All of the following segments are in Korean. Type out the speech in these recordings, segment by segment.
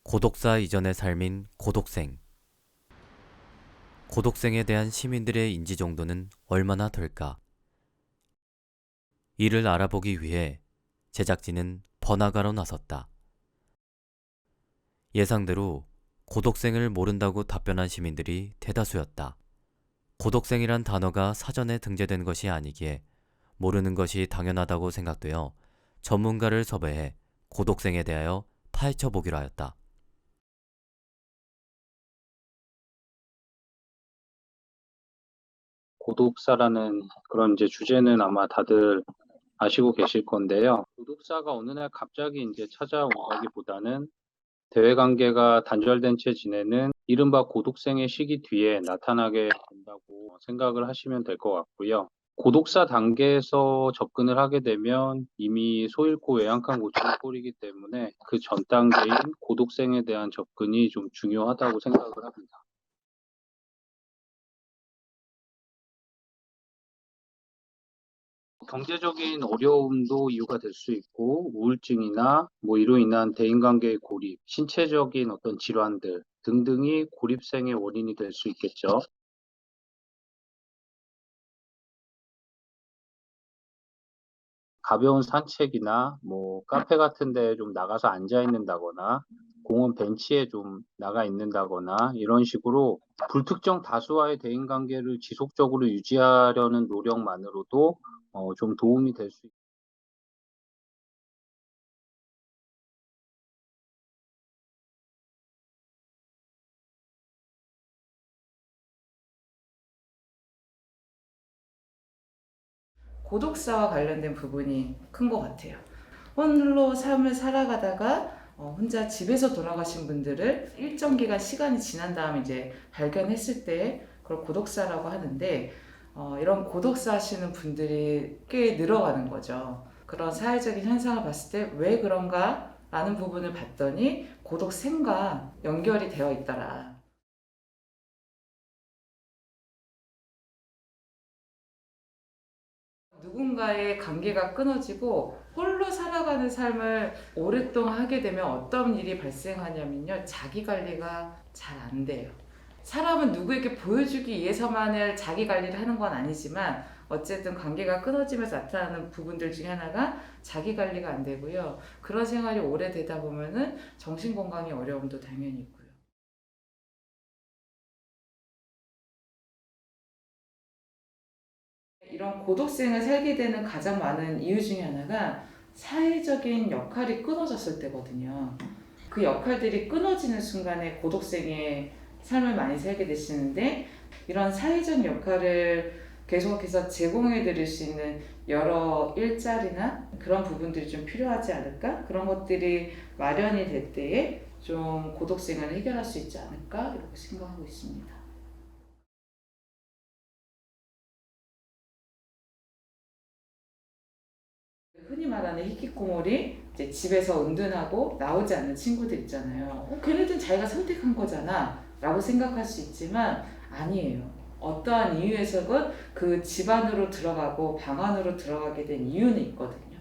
고독사 이전의 삶인 고독생. 고독생에 대한 시민들의 인지 정도는 얼마나 될까? 이를 알아보기 위해 제작진은 번화가로 나섰다. 예상대로 고독생을 모른다고 답변한 시민들이 대다수였다. 고독생이란 단어가 사전에 등재된 것이 아니기에 모르는 것이 당연하다고 생각되어 전문가를 섭외해 고독생에 대하여 파헤쳐 보기로 하였다. 고독사라는 그런 이제 주제는 아마 다들 아시고 계실 건데요. 고독사가 어느 날 갑자기 이제 찾아온다기보다는 대외 관계가 단절된 채 지내는 이른바 고독생의 시기 뒤에 나타나게 된다고 생각을 하시면 될 것 같고요. 고독사 단계에서 접근을 하게 되면 이미 소잃고 외양간 고충을 꼬리기 때문에 그 전 단계인 고독생에 대한 접근이 좀 중요하다고 생각을 합니다. 경제적인 어려움도 이유가 될 수 있고 우울증이나 이로 인한 대인관계의 고립, 신체적인 어떤 질환들 등등이 고립생의 원인이 될 수 있겠죠. 가벼운 산책이나 카페 같은 데 좀 나가서 앉아 있는다거나 공원 벤치에 좀 나가 있는다거나 이런 식으로 불특정 다수와의 대인관계를 지속적으로 유지하려는 노력만으로도 좀 도움이 될 수 고독사와 관련된 부분이 큰 것 같아요. 홀로 삶을 살아가다가 혼자 집에서 돌아가신 분들을 일정 기간 시간이 지난 다음에 이제 발견했을 때 그걸 고독사라고 하는데 이런 고독사 하시는 분들이 꽤 늘어가는 거죠. 그런 사회적인 현상을 봤을 때 왜 그런가? 라는 부분을 봤더니 고독생과 연결이 되어 있더라. 누군가의 관계가 끊어지고 홀로 살아가는 삶을 오랫동안 하게 되면 어떤 일이 발생하냐면요. 자기 관리가 잘 안 돼요. 사람은 누구에게 보여주기 위해서만을 자기 관리를 하는 건 아니지만 어쨌든 관계가 끊어지면서 나타나는 부분들 중에 하나가 자기 관리가 안 되고요. 그런 생활이 오래되다 보면은 정신건강의 어려움도 당연히 있고요. 이런 고독생을 살게 되는 가장 많은 이유 중에 하나가 사회적인 역할이 끊어졌을 때거든요. 그 역할들이 끊어지는 순간에 고독생의 삶을 많이 살게 되시는데 이런 사회적 역할을 계속해서 제공해 드릴 수 있는 여러 일자리나 그런 부분들이 좀 필요하지 않을까? 그런 것들이 마련이 될 때에 좀 고독생을 해결할 수 있지 않을까? 이렇게 생각하고 있습니다. 흔히 말하는 히키코모리 이제 집에서 은둔하고 나오지 않는 친구들 있잖아요. 걔네들은 자기가 선택한 거잖아 라고 생각할 수 있지만 아니에요. 어떠한 이유에서건 그 집 안으로 들어가고 방 안으로 들어가게 된 이유는 있거든요.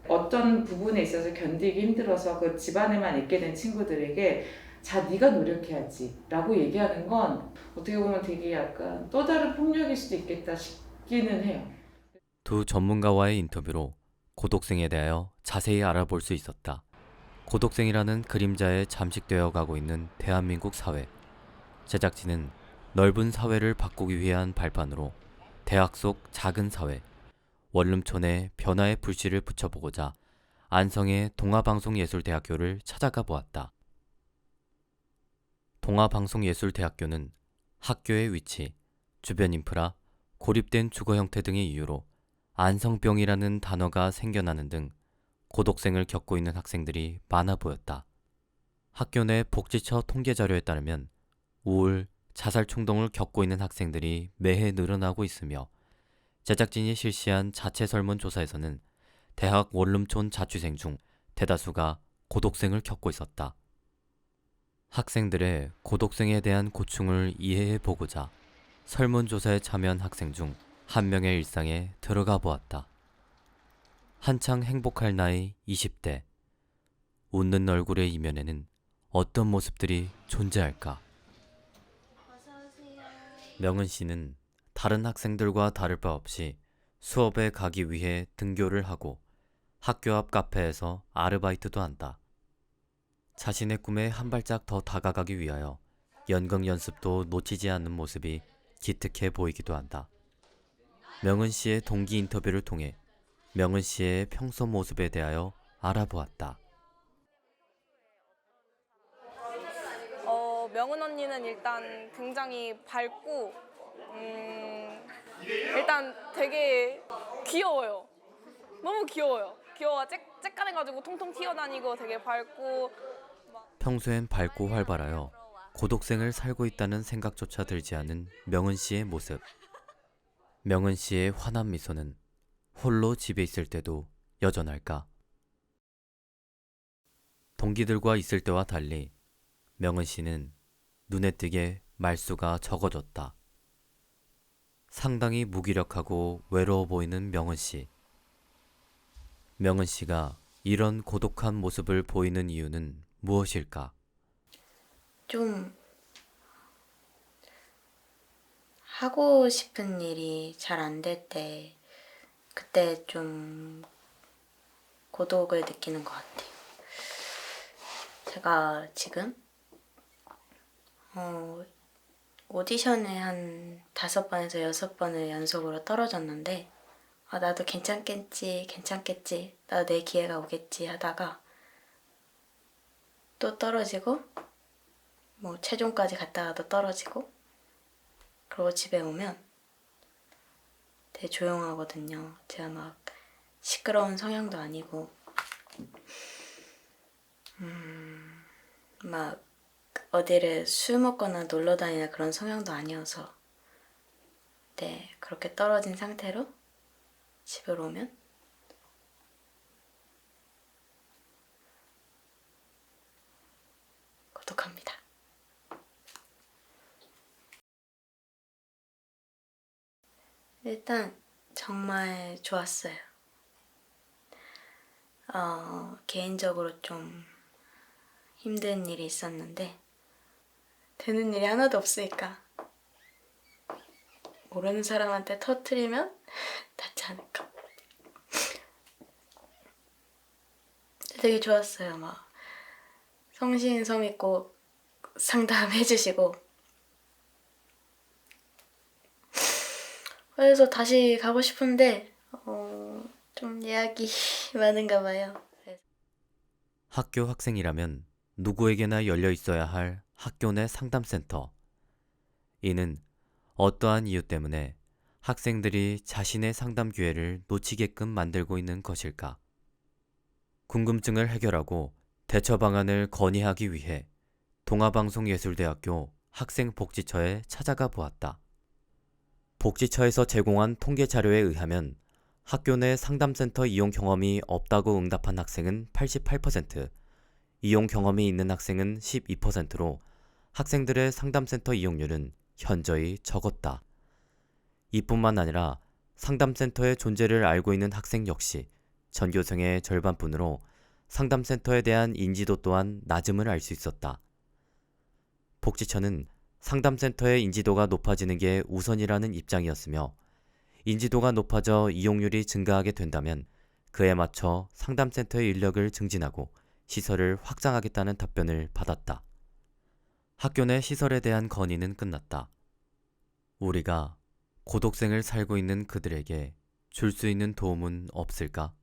어떤 부분에 있어서 견디기 힘들어서 그 집 안에만 있게 된 친구들에게 자 네가 노력해야지 라고 얘기하는 건 어떻게 보면 되게 약간 또 다른 폭력일 수도 있겠다 싶기는 해요. 두 전문가와의 인터뷰로 고독생에 대하여 자세히 알아볼 수 있었다. 고독생이라는 그림자에 잠식되어 가고 있는 대한민국 사회. 제작진은 넓은 사회를 바꾸기 위한 발판으로 대학 속 작은 사회, 원룸촌의 변화의 불씨를 붙여보고자 안성의 동아방송예술대학교를 찾아가 보았다. 동아방송예술대학교는 학교의 위치, 주변 인프라, 고립된 주거 형태 등의 이유로 안성병이라는 단어가 생겨나는 등 고독생을 겪고 있는 학생들이 많아 보였다. 학교 내 복지처 통계 자료에 따르면 우울, 자살 충동을 겪고 있는 학생들이 매해 늘어나고 있으며 제작진이 실시한 자체 설문조사에서는 대학 원룸촌 자취생 중 대다수가 고독생을 겪고 있었다. 학생들의 고독생에 대한 고충을 이해해 보고자 설문조사에 참여한 학생 중 한 명의 일상에 들어가 보았다. 한창 행복할 나이 20대. 웃는 얼굴의 이면에는 어떤 모습들이 존재할까? 명은 씨는 다른 학생들과 다를 바 없이 수업에 가기 위해 등교를 하고 학교 앞 카페에서 아르바이트도 한다. 자신의 꿈에 한 발짝 더 다가가기 위하여 연극 연습도 놓치지 않는 모습이 기특해 보이기도 한다. 명은 씨의 동기 인터뷰를 통해 명은 씨의 평소 모습에 대하여 알아보았다. 명은 언니는 일단 굉장히 밝고 일단 되게 귀여워요. 너무 귀여워요. 귀여워 쬐깐해가지고 통통 튀어다니고 되게 밝고. 평소엔 밝고 활발하여 고독생을 살고 있다는 생각조차 들지 않은 명은 씨의 모습. 명은 씨의 환한 미소는 홀로 집에 있을 때도 여전할까? 동기들과 있을 때와 달리 명은 씨는 눈에 띄게 말수가 적어졌다. 상당히 무기력하고 외로워 보이는 명은 씨. 명은 씨가 이런 고독한 모습을 보이는 이유는 무엇일까? 좀 하고 싶은 일이 잘 안 될 때 그때 좀 고독을 느끼는 것 같아요. 제가 지금 오디션에 한 5번에서 6번을 연속으로 떨어졌는데 나도 괜찮겠지, 나도 내 기회가 오겠지 하다가 또 떨어지고 뭐 최종까지 갔다가도 떨어지고 그리고 집에 오면 되게 조용하거든요. 제가 막 시끄러운 성향도 아니고 막 어디를 술 먹거나 놀러 다니나 그런 성향도 아니어서 네, 그렇게 떨어진 상태로 집으로 오면 고독합니다. 일단 정말 좋았어요. 개인적으로 좀 힘든 일이 있었는데 되는 일이 하나도 없으니까 모르는 사람한테 터뜨리면 닿지 않을까. 되게 좋았어요. 막 성심성 있고 상담해주시고 그래서 다시 가고 싶은데 좀 예약이 많은가 봐요. 학교 학생이라면 누구에게나 열려 있어야 할 학교 내 상담센터. 이는 어떠한 이유 때문에 학생들이 자신의 상담 기회를 놓치게끔 만들고 있는 것일까? 궁금증을 해결하고 대처 방안을 건의하기 위해 동아방송예술대학교 학생복지처에 찾아가 보았다. 복지처에서 제공한 통계 자료에 의하면 학교 내 상담센터 이용 경험이 없다고 응답한 학생은 88%, 이용 경험이 있는 학생은 12%로 학생들의 상담센터 이용률은 현저히 적었다. 이뿐만 아니라 상담센터의 존재를 알고 있는 학생 역시 전교생의 절반뿐으로 상담센터에 대한 인지도 또한 낮음을 알 수 있었다. 복지처는 상담센터의 인지도가 높아지는 게 우선이라는 입장이었으며 인지도가 높아져 이용률이 증가하게 된다면 그에 맞춰 상담센터의 인력을 증진하고 시설을 확장하겠다는 답변을 받았다. 학교 내 시설에 대한 건의는 끝났다. 우리가 고독생을 살고 있는 그들에게 줄 수 있는 도움은 없을까?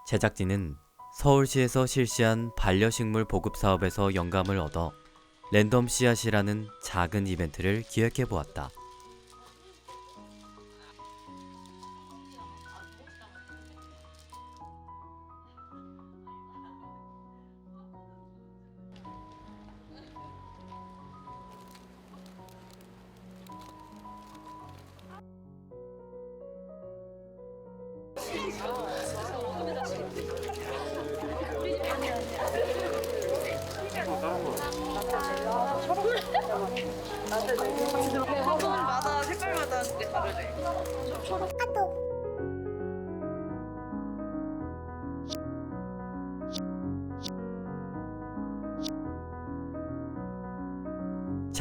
제작진은 서울시에서 실시한 반려식물 보급 사업에서 영감을 얻어 랜덤 씨앗이라는 작은 이벤트를 기획해 보았다. 화분마다 색깔마다 되게 다르네.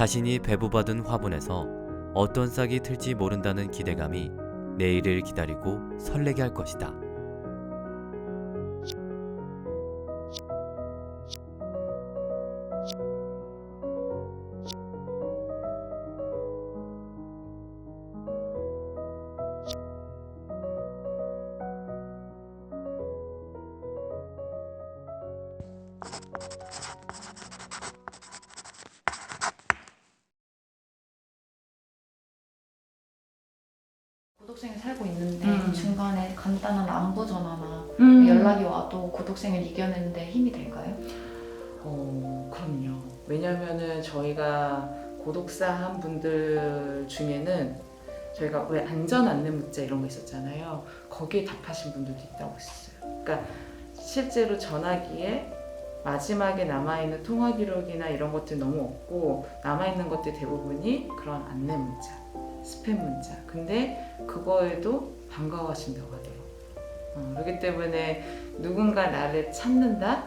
자신이 배부받은 화분에서 어떤 싹이 틀지 모른다는 기대감이 내일을 기다리고 설레게 할 것이다. 고독생에 살고 있는데 음. 중간에 간단한 안부 전화나 연락이 와도 고독생을 이겨내는데 힘이 될까요? 그럼요. 왜냐면은 저희가 고독사 한 분들 중에는 저희가 왜 안전 안내 문자 이런 거 있었잖아요. 거기에 답하신 분들도 있다고 했어요. 그러니까 실제로 전화기에 마지막에 남아있는 통화 기록이나 이런 것들이 너무 없고 남아있는 것들 대부분이 그런 안내 문자, 스팸 문자. 근데 그거에도 반가워하신다고 하더라고요. 그렇기 때문에 누군가 나를 찾는다?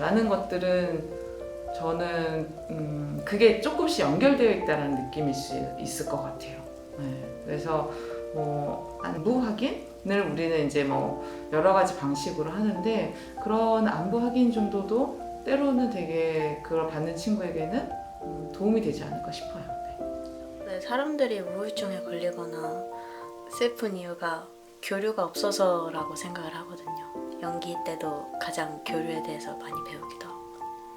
라는 것들은 저는 그게 조금씩 연결되어 있다는 느낌일 수 있을 것 같아요. 네, 그래서 안부 확인을 우리는 이제 여러 가지 방식으로 하는데 그런 안부 확인 정도도 때로는 되게 그걸 받는 친구에게는 도움이 되지 않을까 싶어요. 네, 사람들이 우울증에 걸리거나 슬픈 이유가 교류가 없어서라고 생각을 하거든요. 연기 때도 가장 교류에 대해서 많이 배우기도 하고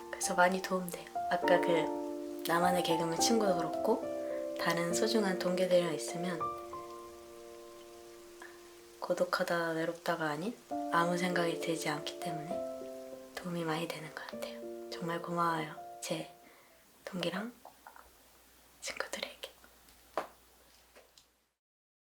그래서 많이 도움돼요. 아까 그 나만의 개그맨 친구도 그렇고 다른 소중한 동기들이랑 있으면 고독하다 외롭다가 아닌 아무 생각이 들지 않기 때문에 도움이 많이 되는 것 같아요. 정말 고마워요. 제 동기랑 친구들이.